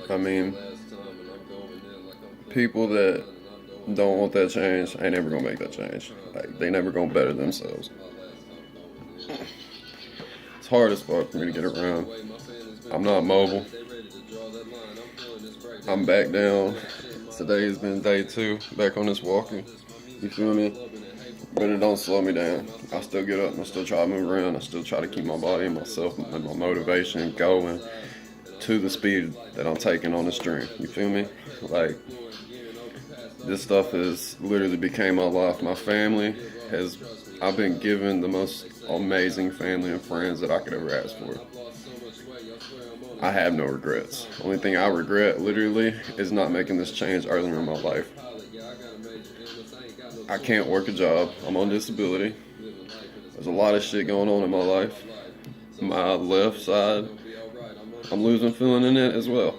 I mean, people that don't want that change ain't never gonna make that change. Like, they never gonna better themselves. It's hard as fuck for me to get around. I'm not mobile. I'm back down. Today's been day two, back on this walking. You feel me? But it don't slow me down. I still get up and I still try to move around. I still try to keep my body and myself and my motivation going to the speed that I'm taking on this dream. You feel me? Like, this stuff has literally became my life. My family has, I've been given the most amazing family and friends that I could ever ask for. I have no regrets. Only thing I regret, literally, is not making this change earlier in my life. I can't work a job. I'm on disability. There's a lot of shit going on in my life. My left side, I'm losing feeling in it as well.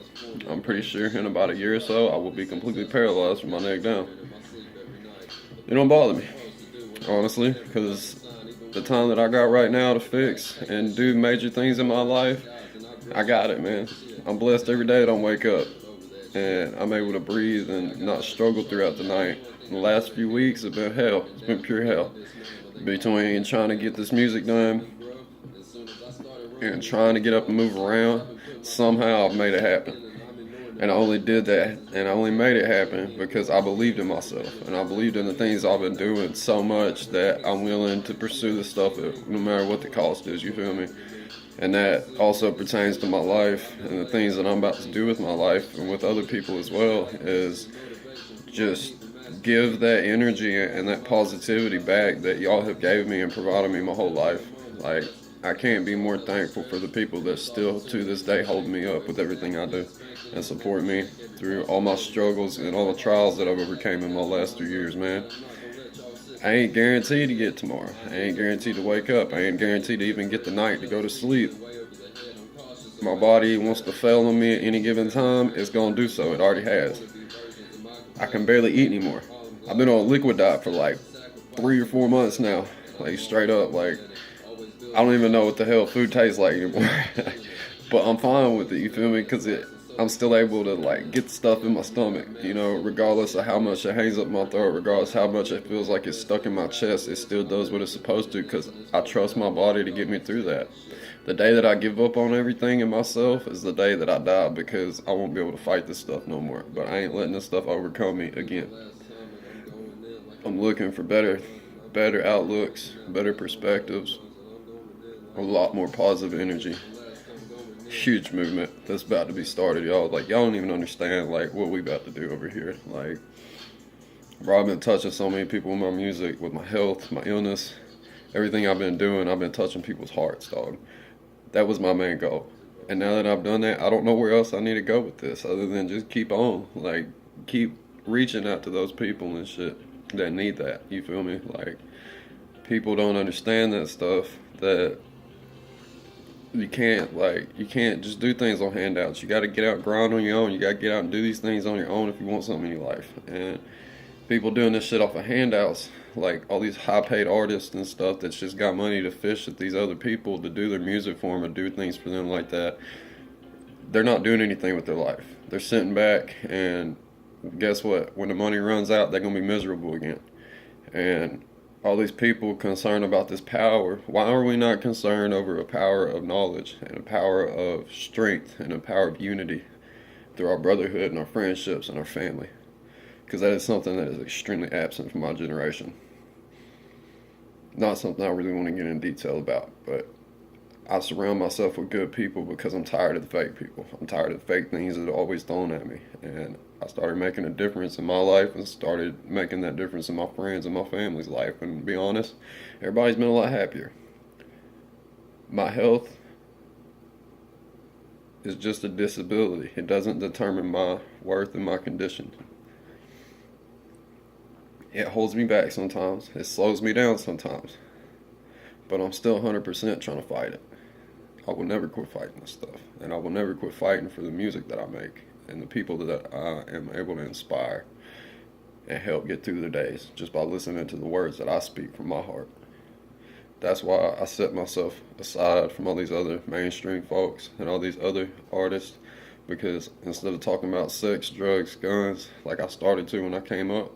I'm pretty sure in about a year or so, I will be completely paralyzed from my neck down. It don't bother me, honestly, because the time that I got right now to fix and do major things in my life, I got it, man. I'm blessed every day that I wake up and I'm able to breathe and not struggle throughout the night. The last few weeks have been hell. It's been pure hell. Between trying to get this music done and trying to get up and move around, somehow I've made it happen. And I only did that and I only made it happen because I believed in myself. And I believed in the things I've been doing so much that I'm willing to pursue the stuff no matter what the cost is, you feel me? And that also pertains to my life and the things that I'm about to do with my life and with other people as well, is just give that energy and that positivity back that y'all have gave me and provided me my whole life. Like, I can't be more thankful for the people that still to this day hold me up with everything I do and support me through all my struggles and all the trials that I've overcame in my last 3 years, man. I ain't guaranteed to get tomorrow. I ain't guaranteed to wake up. I ain't guaranteed to even get the night to go to sleep. My body wants to fail on me at any given time, it's gonna do so. It already has. I can barely eat anymore. I've been on a liquid diet for like 3 or 4 months now. Like, straight up, like, I don't even know what the hell food tastes like anymore. But I'm fine with it, you feel me? Because I'm still able to, like, get stuff in my stomach, you know, regardless of how much it hangs up my throat, regardless of how much it feels like it's stuck in my chest, it still does what it's supposed to because I trust my body to get me through that. The day that I give up on everything in myself is the day that I die, because I won't be able to fight this stuff no more. But I ain't letting this stuff overcome me again. I'm looking for better outlooks, better perspectives, a lot more positive energy. Huge movement that's about to be started, y'all. Like, y'all don't even understand, like, what we about to do over here. Like, bro, I've been touching so many people with my music, with my health, my illness, everything I've been doing. I've been touching people's hearts, dog. That was my main goal. And now that I've done that, I don't know where else I need to go with this other than just keep on. Like, keep reaching out to those people and shit that need that. You feel me? Like, people don't understand that stuff, that you can't just do things on handouts. You got to get out and grind on your own. You got to get out and do these things on your own if you want something in your life. And people doing this shit off of handouts, like all these high paid artists and stuff that's just got money to fish at these other people to do their music for them and do things for them like that, they're not doing anything with their life. They're sitting back, and guess what? When the money runs out, they're going to be miserable again. And all these people concerned about this power, why are we not concerned over a power of knowledge and a power of strength and a power of unity through our brotherhood and our friendships and our family? Because that is something that is extremely absent from my generation. Not something I really want to get in detail about, but I surround myself with good people because I'm tired of the fake people. I'm tired of the fake things that are always thrown at me. And I started making a difference in my life and started making that difference in my friends and my family's life. And to be honest, everybody's been a lot happier. My health is just a disability. It doesn't determine my worth and my condition. It holds me back sometimes. It slows me down sometimes. But I'm still 100% trying to fight it. I will never quit fighting this stuff. And I will never quit fighting for the music that I make and the people that I am able to inspire and help get through their days just by listening to the words that I speak from my heart. That's why I set myself aside from all these other mainstream folks and all these other artists, because instead of talking about sex, drugs, guns, like I started to when I came up,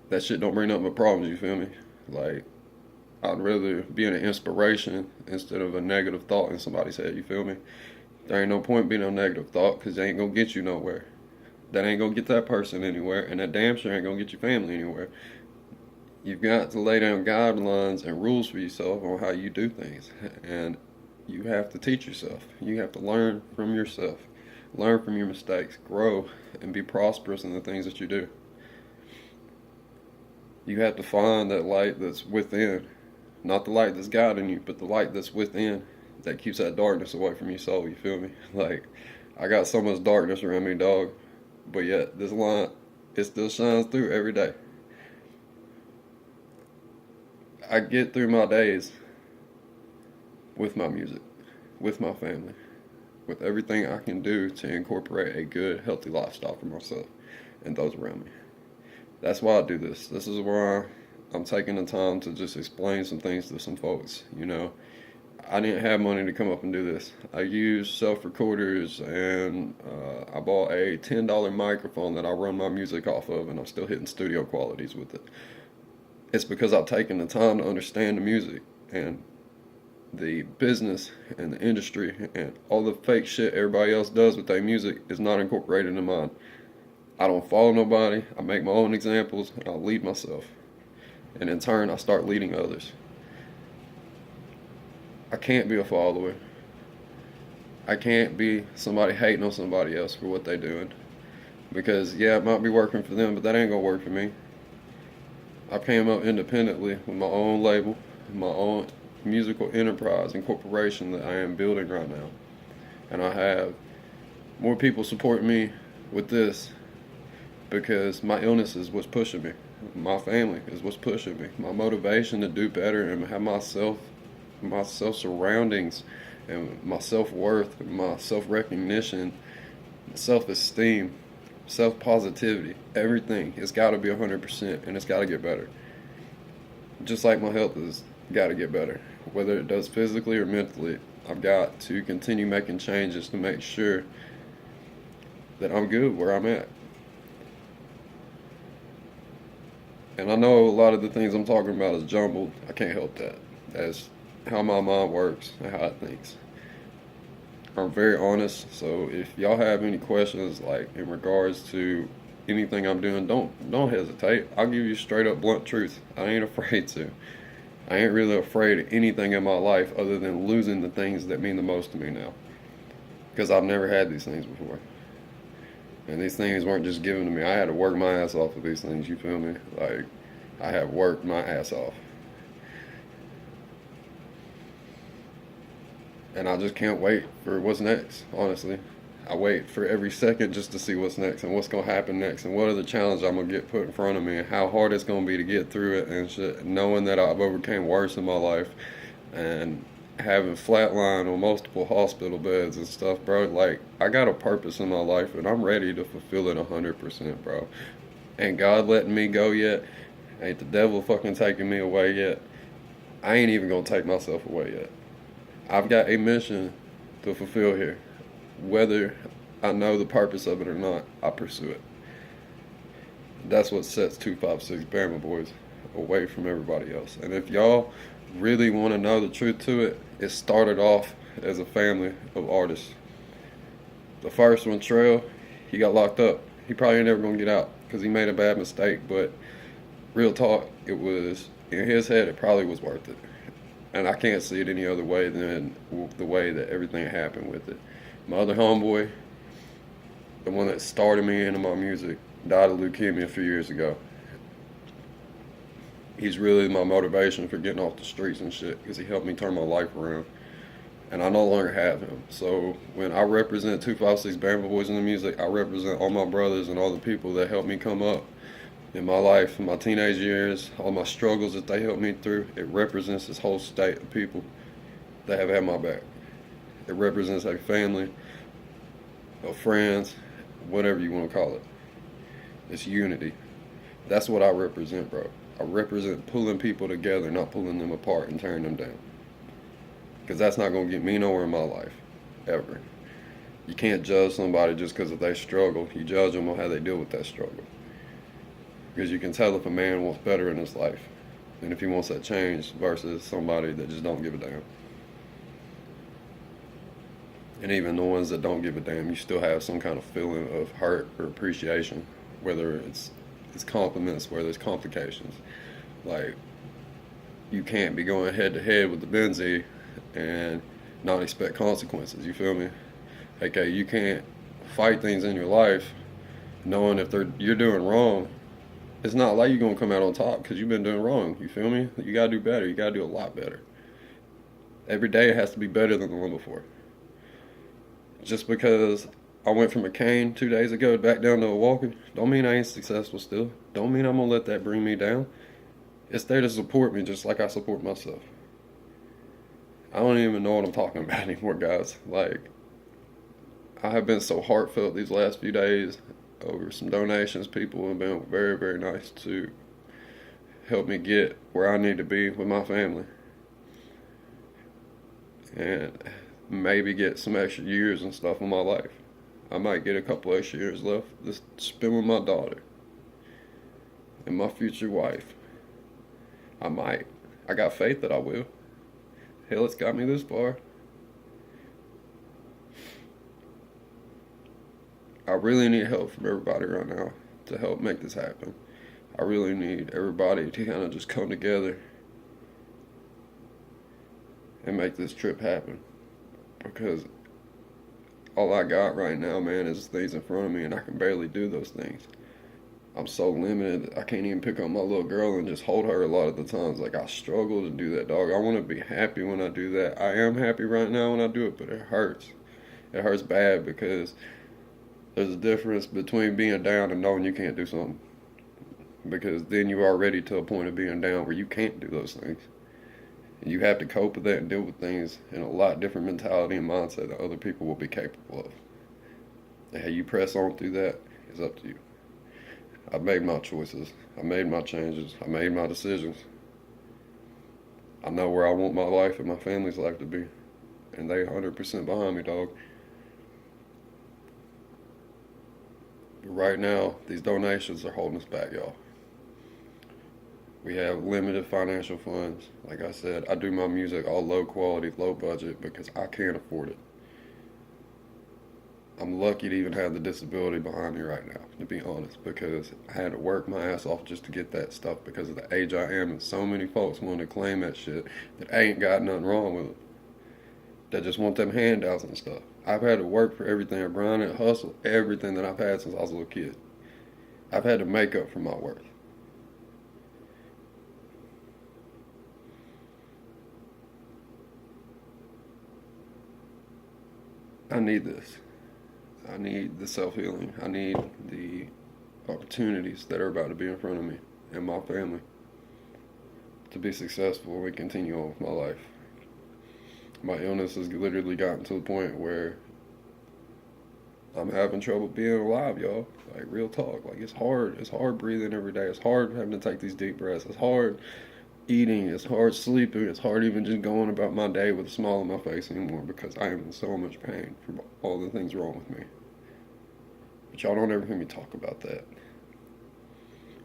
that shit don't bring up my problems, you feel me? Like, I'd rather be an inspiration instead of a negative thought in somebody's head, you feel me? There ain't no point being a negative thought, because they ain't gonna get you nowhere. That ain't gonna get that person anywhere, and that damn sure ain't gonna get your family anywhere. You've got to lay down guidelines and rules for yourself on how you do things, and you have to teach yourself. You have to learn from yourself, learn from your mistakes, grow, and be prosperous in the things that you do. You have to find that light that's within, not the light that's guiding you, but the light that's within that keeps that darkness away from your soul, you feel me? Like, I got so much darkness around me, dog, but yet this light, it still shines through every day. I get through my days with my music, with my family, with everything I can do to incorporate a good, healthy lifestyle for myself and those around me. That's why I do this. This is why I'm taking the time to just explain some things to some folks. You know, I didn't have money to come up and do this. I used self-recorders, and I bought a $10 microphone that I run my music off of, and I'm still hitting studio qualities with it. It's because I've taken the time to understand the music and the business and the industry, and all the fake shit everybody else does with their music is not incorporated in mine. I don't follow nobody. I make my own examples, and I lead myself. And in turn, I start leading others. I can't be a follower. I can't be somebody hating on somebody else for what they're doing. Because, yeah, it might be working for them, but that ain't gonna work for me. I came up independently with my own label, my own musical enterprise and corporation that I am building right now. And I have more people supporting me with this because my illness is what's pushing me. My family is what's pushing me. My motivation to do better and have my self surroundings and my self-worth, my self-recognition, self-esteem, self-positivity, everything, it's got to be 100%, and it's got to get better. Just like my health has got to get better, whether it does physically or mentally. I've got to continue making changes to make sure that I'm good where I'm at. And I know a lot of the things I'm talking about is jumbled. I can't help that. That's how my mind works and how it thinks. I'm very honest, so if y'all have any questions, like in regards to anything I'm doing, don't hesitate. I'll give you straight up blunt truth. I ain't afraid to. I ain't really afraid of anything in my life other than losing the things that mean the most to me now. Because I've never had these things before. And these things weren't just given to me. I had to work my ass off of these things, you feel me? Like, I have worked my ass off. And I just can't wait for what's next, honestly. I wait for every second just to see what's next and what's going to happen next and what are the challenges I'm going to get put in front of me and how hard it's going to be to get through it and shit, knowing that I've overcame worse in my life and having flatline on multiple hospital beds and stuff, bro. Like, I got a purpose in my life and I'm ready to fulfill it 100%, bro. Ain't God letting me go yet. Ain't the devil fucking taking me away yet. I ain't even going to take myself away yet. I've got a mission to fulfill here. Whether I know the purpose of it or not, I pursue it. That's what sets 256 Bama Boys away from everybody else. And if y'all really want to know the truth to it, it started off as a family of artists. The first one, Trail, he got locked up. He probably ain't never going to get out because he made a bad mistake. But real talk, it was, in his head, it probably was worth it. And I can't see it any other way than the way that everything happened with it. My other homeboy, the one that started me into my music, died of leukemia a few years ago. He's really my motivation for getting off the streets and shit because he helped me turn my life around. And I no longer have him. So when I represent 256 Bama Boys in the music, I represent all my brothers and all the people that helped me come up in my life, in my teenage years, all my struggles that they helped me through. It represents this whole state of people that have had my back. It represents a family of friends, whatever you want to call it. It's unity. That's what I represent, bro. I represent pulling people together, not pulling them apart and tearing them down. Because that's not going to get me nowhere in my life, ever. You can't judge somebody just because if they struggle. You judge them on how they deal with that struggle. Because you can tell if a man wants better in his life and if he wants that change versus somebody that just don't give a damn. And even the ones that don't give a damn, you still have some kind of feeling of hurt or appreciation, whether it's compliments, whether it's complications. Like, you can't be going head to head with the Benzie and not expect consequences. You feel me? Okay, you can't fight things in your life knowing if you're doing wrong. It's not like you're gonna come out on top because you've been doing wrong. You feel me? You gotta do better. You gotta do a lot better. Every day it has to be better than the one before. Just because I went from a cane 2 days ago back down to a walker, don't mean I ain't successful still. Don't mean I'm gonna let that bring me down. It's there to support me just like I support myself. I don't even know what I'm talking about anymore, guys. Like, I have been so heartfelt these last few days over some donations. People have been very, very nice to help me get where I need to be with my family. And maybe get some extra years and stuff in my life. I might get a couple extra years left to spend with my daughter and my future wife. I might. I got faith that I will. Hell, it's got me this far. I really need help from everybody right now to help make this happen. I really need everybody to kind of just come together and make this trip happen. Because all I got right now, man, is things in front of me, and I can barely do those things. I'm so limited. I can't even pick up my little girl and just hold her a lot of the times. Like, I struggle to do that, dog. I want to be happy when I do that. I am happy right now when I do it, but it hurts. It hurts bad because there's a difference between being down and knowing you can't do something. Because then you are ready to a point of being down where you can't do those things. And you have to cope with that and deal with things in a lot different mentality and mindset that other people will be capable of. And how you press on through that is up to you. I've made my choices. I made my changes. I made my decisions. I know where I want my life and my family's life to be. And they 100% behind me, dog. But right now, these donations are holding us back, y'all. We have limited financial funds. Like I said, I do my music all low quality, low budget because I can't afford it. I'm lucky to even have the disability behind me right now, to be honest, because I had to work my ass off just to get that stuff because of the age I am, and so many folks want to claim that shit that ain't got nothing wrong with it. That just want them handouts and stuff. I've had to work for everything I grind and hustle, everything that I've had since I was a little kid. I've had to make up for my worth. I need this. I need the self-healing. I need the opportunities that are about to be in front of me and my family to be successful and continue on with my life. My illness has literally gotten to the point where I'm having trouble being alive, y'all. Like, real talk. Like, it's hard. It's hard breathing every day. It's hard having to take these deep breaths. It's hard eating. It's hard sleeping. It's hard even just going about my day with a smile on my face anymore because I am in so much pain from all the things wrong with me. But y'all don't ever hear me talk about that.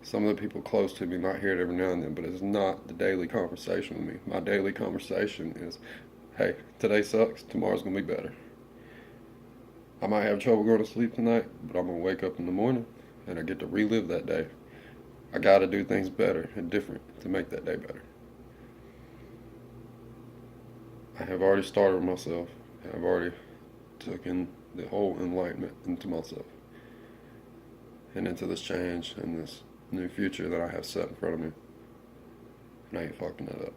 Some of the people close to me might hear it every now and then, but it's not the daily conversation with me. My daily conversation is, hey, today sucks, tomorrow's going to be better. I might have trouble going to sleep tonight, but I'm going to wake up in the morning and I get to relive that day. I got to do things better and different to make that day better. I have already started myself. I've already taken the whole enlightenment into myself and into this change and this new future that I have set in front of me. And I ain't fucking that up.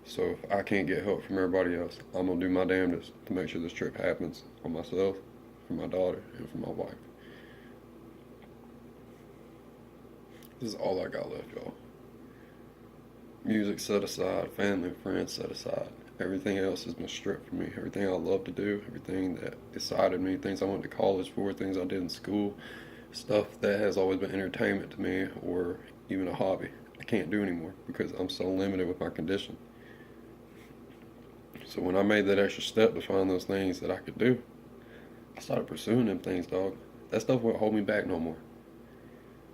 So if I can't get help from everybody else, I'm going to do my damnedest to make sure this trip happens for myself, for my daughter, and for my wife. This is all I got left, y'all. Music set aside, family and friends set aside. Everything else has been stripped from me. Everything I love to do, everything that excited me, things I went to college for, things I did in school, stuff that has always been entertainment to me or even a hobby, I can't do anymore because I'm so limited with my condition. So when I made that extra step to find those things that I could do, I started pursuing them things, dog. That stuff won't hold me back no more.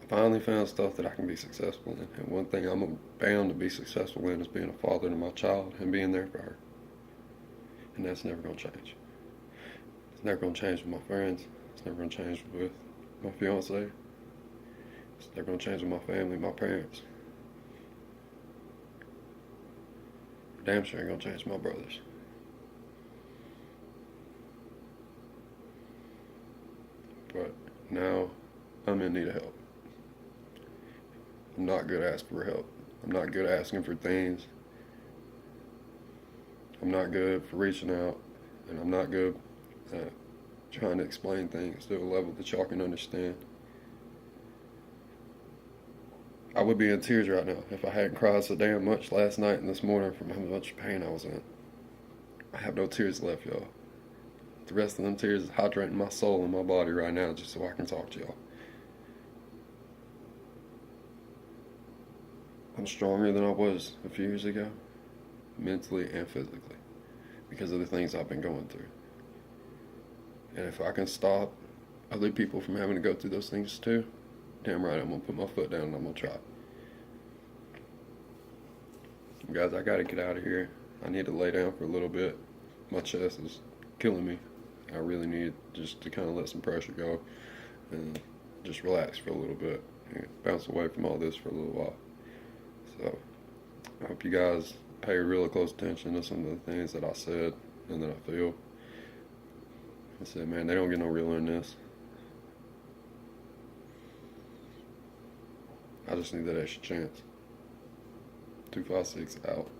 I finally found stuff that I can be successful in. And one thing I'm bound to be successful in is being a father to my child and being there for her. And that's never going to change. It's never going to change with my friends. It's never going to change with my fiance. It's never going to change with my family, my parents. Damn sure ain't going to change with my brothers. But now I'm in need of help. I'm not good at asking for help. I'm not good at asking for things. I'm not good for reaching out. And I'm not good at trying to explain things to a level that y'all can understand. I would be in tears right now if I hadn't cried so damn much last night and this morning from how much pain I was in. I have no tears left, y'all. The rest of them tears is hydrating my soul and my body right now just so I can talk to y'all. I'm stronger than I was a few years ago, mentally and physically, because of the things I've been going through. And if I can stop other people from having to go through those things too, damn right, I'm going to put my foot down and I'm going to try. Guys, I got to get out of here. I need to lay down for a little bit. My chest is killing me. I really need just to kind of let some pressure go and just relax for a little bit and bounce away from all this for a little while. So I hope you guys pay really close attention to some of the things that I said and that I feel. I said, man, they don't get no realer than this. I just need that extra chance. 256 out.